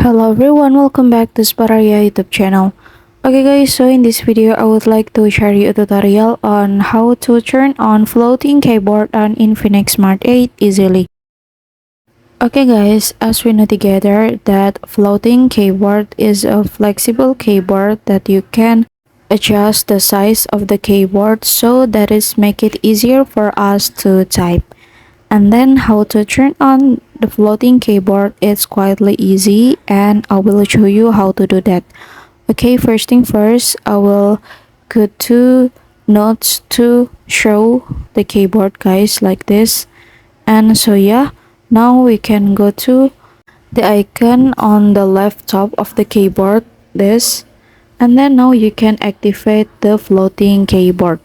Hello everyone, welcome back to Spararia YouTube channel. Okay guys, so in this video I would like to share you a tutorial on how to turn on floating keyboard on Infinix Smart 8 easily. Okay guys, as we know together that floating keyboard is a flexible keyboard that you can adjust the size of the keyboard so that is make it easier for us to type. And then how to turn on the floating keyboard is quietly easy and I will show you how to do that. Okay, first thing first, I will go to notes to show the keyboard guys like this. And so yeah, now we can go to the icon on the left top of the keyboard, this, and then now you can activate the floating keyboard.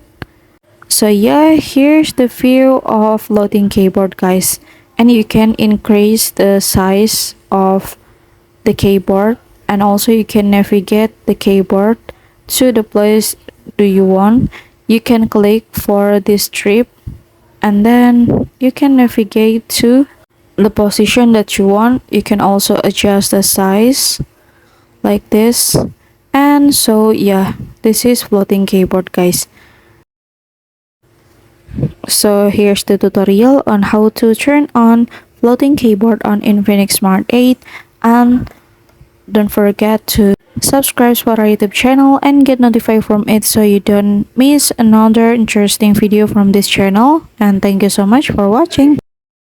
So yeah, here's the view of floating keyboard guys, and you can increase the size of the keyboard, and also you can navigate the keyboard to the place do you want. You can click for this strip and then you can navigate to the position that you want. You can also adjust the size like this. And so yeah, this is floating keyboard guys. So here's the tutorial on how to turn on floating keyboard on Infinix Smart 8, and don't forget to subscribe to our YouTube channel and get notified from it so you don't miss another interesting video from this channel. And thank you so much for watching.